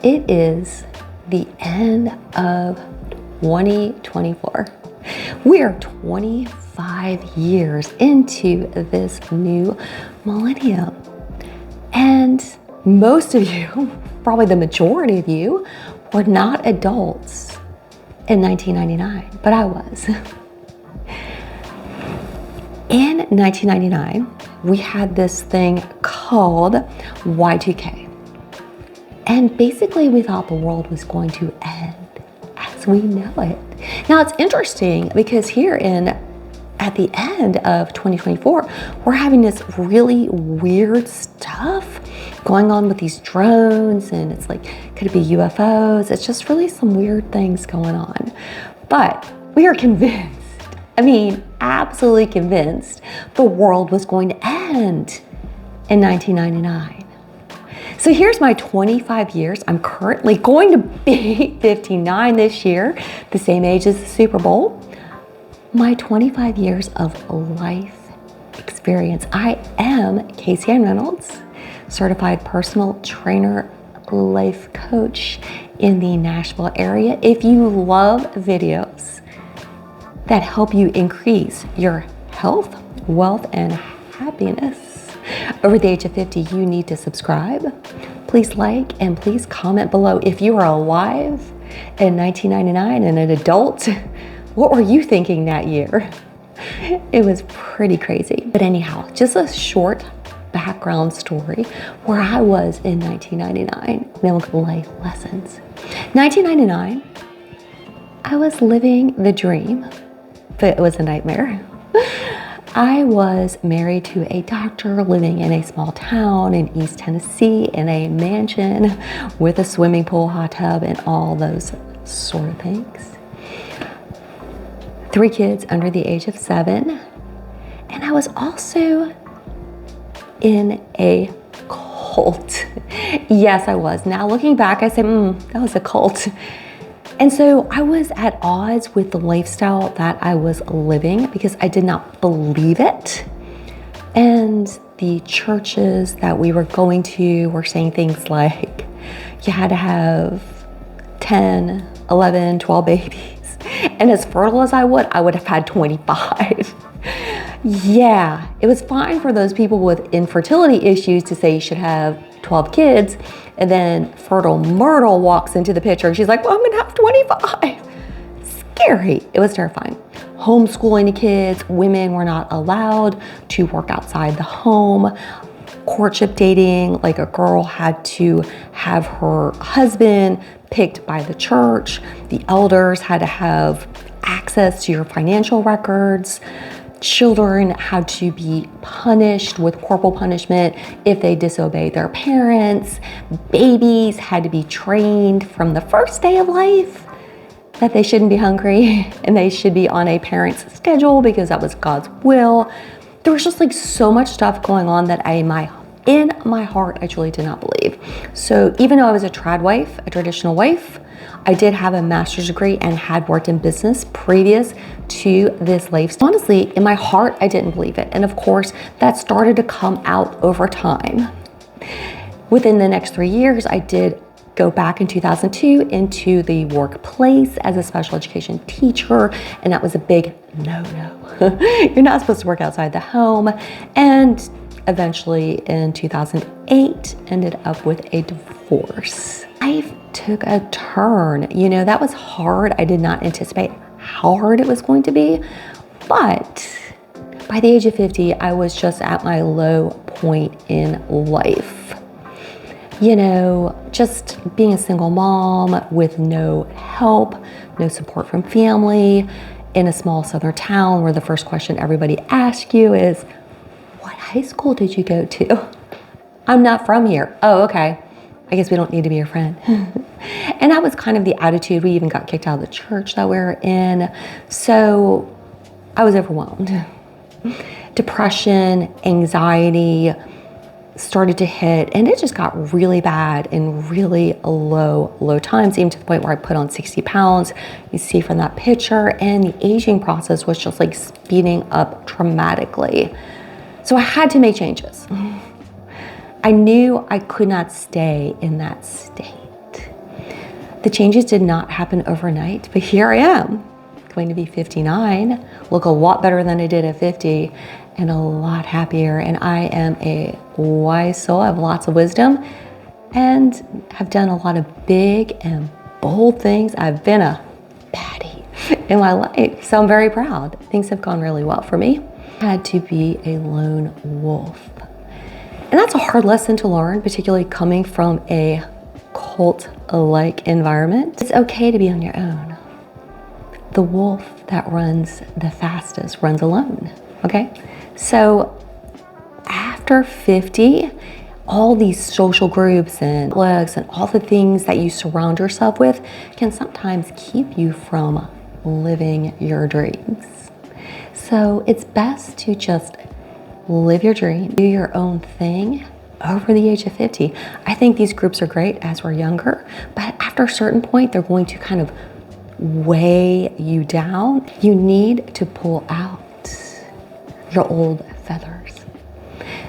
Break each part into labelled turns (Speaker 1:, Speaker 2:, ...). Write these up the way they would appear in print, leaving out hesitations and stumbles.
Speaker 1: It is the end of 2024. We are 25 years into this new millennium. And most of you, probably the majority of you, were not adults in 1999, but I was. In 1999, we had this thing called Y2K. And basically we thought the world was going to end as we know it. Now it's interesting because at the end of 2024, we're having this really weird stuff going on with these drones, and it's like, could it be UFOs? It's just really some weird things going on. But we are convinced, absolutely convinced the world was going to end in 1999. So here's my 25 years. I'm currently going to be 59 this year, the same age as the Super Bowl. My 25 years of life experience. I am Casey Ann Reynolds, certified personal trainer, life coach in the Nashville area. If you love videos that help you increase your health, wealth, and happiness over the age of 50, you need to subscribe. Please like and please comment below. If you are alive in 1999 and an adult, what were you thinking that year? It was pretty crazy. But anyhow, just a short background story where I was in 1999. Then look at life lessons. 1999, I was living the dream, but it was a nightmare. I was married to a doctor living in a small town in East Tennessee in a mansion with a swimming pool, hot tub, and all those sort of things. 3 kids under the age of 7. And I was also in a cult. Yes, I was. Now looking back, I say, that was a cult. And so I was at odds with the lifestyle that I was living because I did not believe it. And the churches that we were going to were saying things like, you had to have 10, 11, 12 babies. And as fertile as I would have had 25. Yeah, it was fine for those people with infertility issues to say you should have 12 kids. And then fertile Myrtle walks into the picture and she's like, well, I'm gonna have 25. Scary. It was terrifying. Homeschooling the kids, women were not allowed to work outside the home. Courtship dating, like a girl had to have her husband picked by the church. The elders had to have access to your financial records. Children had to be punished with corporal punishment if they disobeyed their parents. Babies had to be trained from the first day of life that they shouldn't be hungry and they should be on a parent's schedule because that was God's will. There was just like so much stuff going on that in my heart, I truly did not believe. So even though I was a trad wife, a traditional wife, I did have a master's degree and had worked in business previous to this lifestyle. Honestly, in my heart, I didn't believe it. And of course, that started to come out over time. Within the next 3 years, I did go back in 2002 into the workplace as a special education teacher. And that was a big no. You're not supposed to work outside the home. And eventually in 2008, ended up with a divorce. Life took a turn. That was hard. I did not anticipate how hard it was going to be. But by the age of 50, I was just at my low point in life. Just being a single mom with no help, no support from family, in a small southern town where the first question everybody asks you is, what high school did you go to? I'm not from here. Oh, okay. I guess we don't need to be your friend. And that was kind of the attitude. We even got kicked out of the church that we were in. So I was overwhelmed. Depression, anxiety started to hit, and it just got really bad in really low times, even to the point where I put on 60 pounds. You see from that picture, and the aging process was just like speeding up dramatically. So I had to make changes. I knew I could not stay in that state. The changes did not happen overnight, but here I am, going to be 59, look a lot better than I did at 50, and a lot happier. And I am a wise soul. I have lots of wisdom and have done a lot of big and bold things. I've been a baddie in my life, so I'm very proud. Things have gone really well for me. I had to be a lone wolf. And that's a hard lesson to learn, particularly coming from a cult-like environment. It's okay to be on your own. The wolf that runs the fastest runs alone, okay? So after 50, all these social groups and blogs and all the things that you surround yourself with can sometimes keep you from living your dreams. So it's best to just live your dream, do your own thing over the age of 50. I think these groups are great as we're younger, but after a certain point, they're going to kind of weigh you down. You need to pull out your old feathers.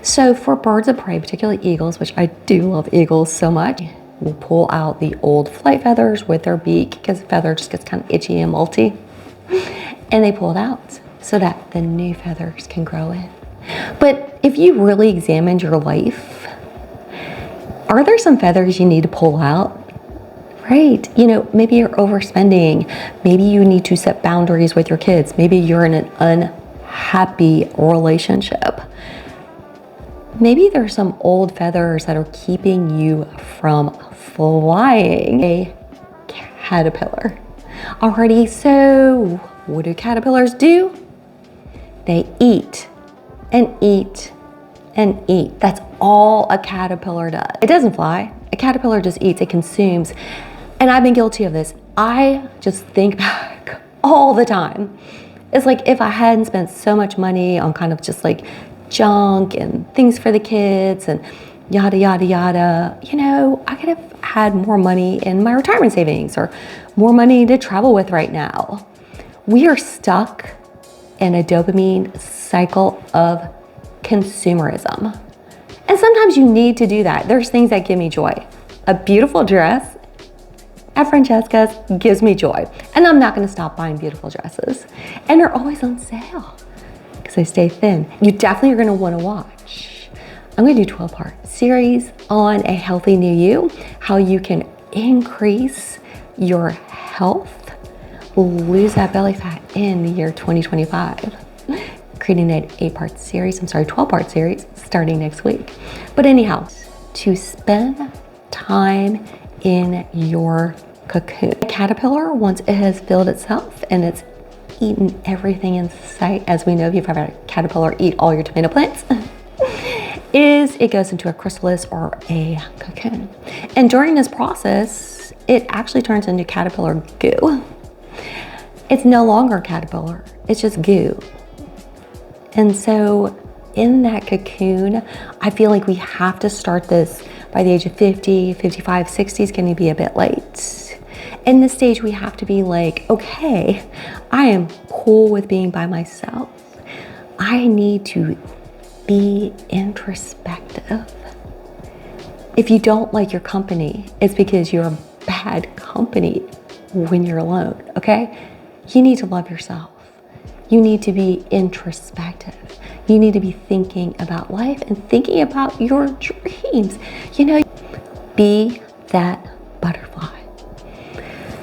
Speaker 1: So for birds of prey, particularly eagles, which I do love eagles so much, we'll pull out the old flight feathers with their beak because the feather just gets kind of itchy and molty. And they pull it out so that the new feathers can grow in. But if you really examined your life, are there some feathers you need to pull out? Right, you know, maybe you're overspending. Maybe you need to set boundaries with your kids. Maybe you're in an unhappy relationship. Maybe there's some old feathers that are keeping you from flying. A caterpillar. Alrighty, so what do caterpillars do? They eat and eat and eat. That's all a caterpillar does. It doesn't fly. A caterpillar just eats, it consumes. And I've been guilty of this. I just think back all the time. It's like if I hadn't spent so much money on kind of just like junk and things for the kids and yada, yada, yada, you know, I could have had more money in my retirement savings or more money to travel with right now. We are stuck in a dopamine cycle of consumerism. And sometimes you need to do that. There's things that give me joy. A beautiful dress at Francesca's gives me joy. And I'm not gonna stop buying beautiful dresses. And they're always on sale because they stay thin. You definitely are gonna wanna watch. I'm gonna do a 12-part series on a healthy new you, how you can increase your health, lose that belly fat in the year 2025. Creating an 12-part series starting next week. But anyhow, to spend time in your cocoon. A caterpillar, once it has filled itself and it's eaten everything in sight, as we know if you've ever had a caterpillar eat all your tomato plants, is it goes into a chrysalis or a cocoon. And during this process, it actually turns into caterpillar goo. It's no longer a caterpillar, it's just goo. And so in that cocoon, I feel like we have to start this by the age of 50, 55, 60 is gonna be a bit late. In this stage, we have to be like, okay, I am cool with being by myself. I need to be introspective. If you don't like your company, it's because you're a bad company when you're alone, okay? You need to love yourself. You need to be introspective. You need to be thinking about life and thinking about your dreams. You know, be that butterfly.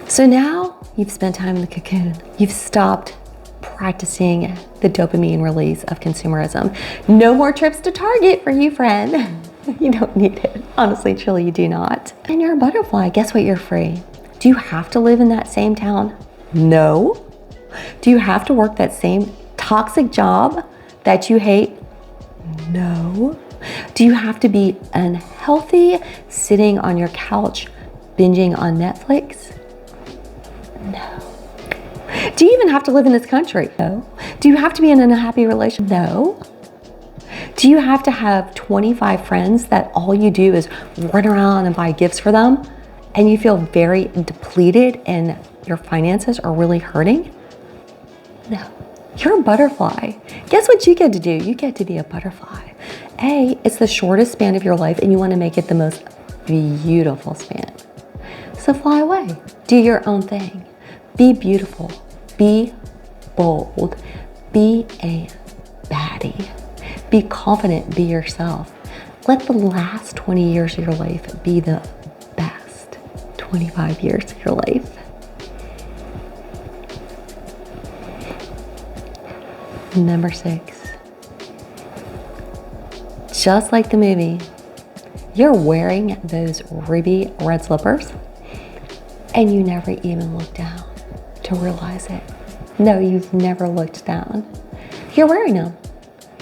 Speaker 1: So now you've spent time in the cocoon. You've stopped practicing the dopamine release of consumerism. No more trips to Target for you, friend. You don't need it. Honestly, truly, you do not. And you're a butterfly. Guess what? You're free. Do you have to live in that same town? No. Do you have to work that same toxic job that you hate? No. Do you have to be unhealthy, sitting on your couch, binging on Netflix? No. Do you even have to live in this country? No. Do you have to be in an unhappy relationship? No. Do you have to have 25 friends that all you do is run around and buy gifts for them and you feel very depleted and your finances are really hurting? No. You're a butterfly. Guess what you get to do? You get to be a butterfly. It's the shortest span of your life and you want to make it the most beautiful span. So fly away. Do your own thing. Be beautiful. Be bold. Be a baddie. Be confident. Be yourself. Let the last 20 years of your life be the best 25 years of your life. Number 6. Just like the movie, you're wearing those ruby red slippers and you never even look down to realize it. No, you've never looked down. You're wearing them.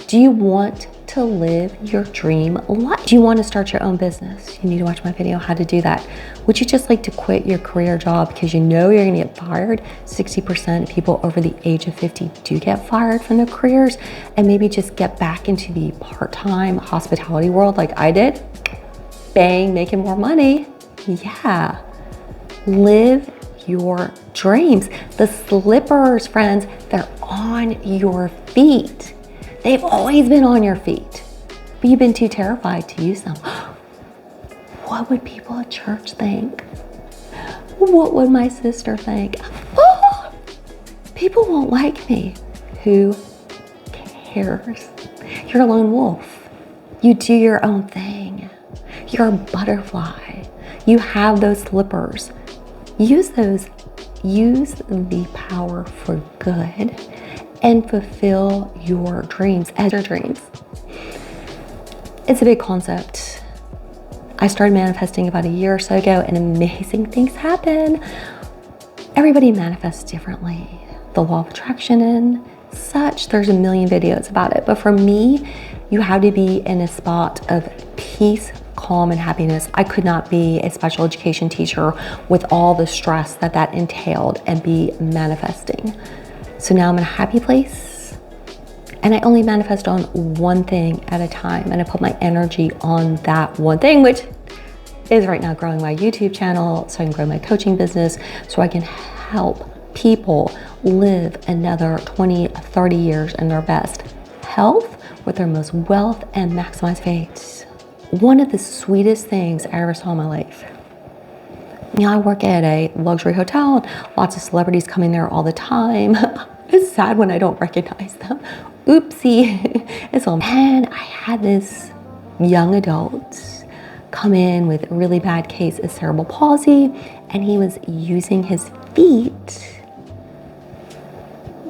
Speaker 1: Do you want to live your dream life? Do you want to start your own business? You need to watch my video how to do that. Would you just like to quit your career job because you know you're going to get fired? 60% of people over the age of 50 do get fired from their careers, and maybe just get back into the part-time hospitality world like I did. Bang, making more money. Yeah. Live your dreams. The slippers, friends, they're on your feet. They've always been on your feet, but you've been too terrified to use them. What would people at church think? What would my sister think? Oh, people won't like me. Who cares? You're a lone wolf. You do your own thing. You're a butterfly. You have those slippers. Use those. Use the power for good and fulfill your dreams as your dreams. It's a big concept. I started manifesting about a year or so ago, and amazing things happen. Everybody manifests differently. The law of attraction and such, there's a million videos about it. But for me, you have to be in a spot of peace, calm, and happiness. I could not be a special education teacher with all the stress that entailed and be manifesting. So now I'm in a happy place, and I only manifest on one thing at a time, and I put my energy on that one thing, which is right now growing my YouTube channel so I can grow my coaching business, so I can help people live another 20, 30 years in their best health with their most wealth and maximize faith. One of the sweetest things I ever saw in my life. You know, I work at a luxury hotel, and lots of celebrities come in there all the time. It's sad when I don't recognize them. Oopsie. It's all. And I had this young adult come in with a really bad case of cerebral palsy, and he was using his feet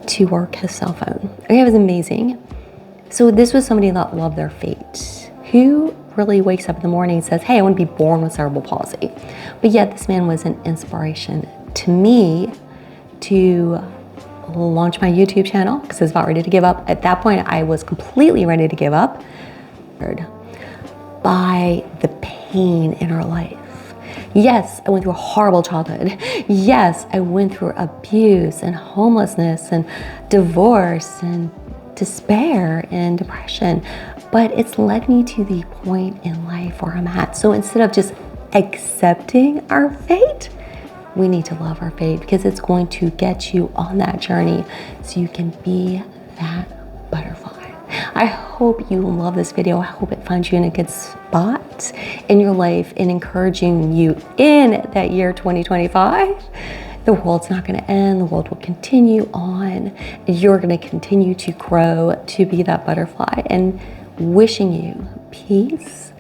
Speaker 1: to work his cell phone. Okay, it was amazing. So this was somebody that loved their fate, who really wakes up in the morning and says, hey, I want to be born with cerebral palsy. But yet this man was an inspiration to me to launch my YouTube channel, because I was about ready to give up. At that point, I was completely ready to give up by the pain in our life. Yes, I went through a horrible childhood. Yes, I went through abuse and homelessness and divorce and despair and depression, but it's led me to the point in life where I'm at. So instead of just accepting our fate, we need to love our fate, because it's going to get you on that journey so you can be that butterfly. I hope you love this video. I hope it finds you in a good spot in your life and encouraging you in that year 2025. The world's not going to end. The world will continue on. You're going to continue to grow to be that butterfly, and wishing you peace,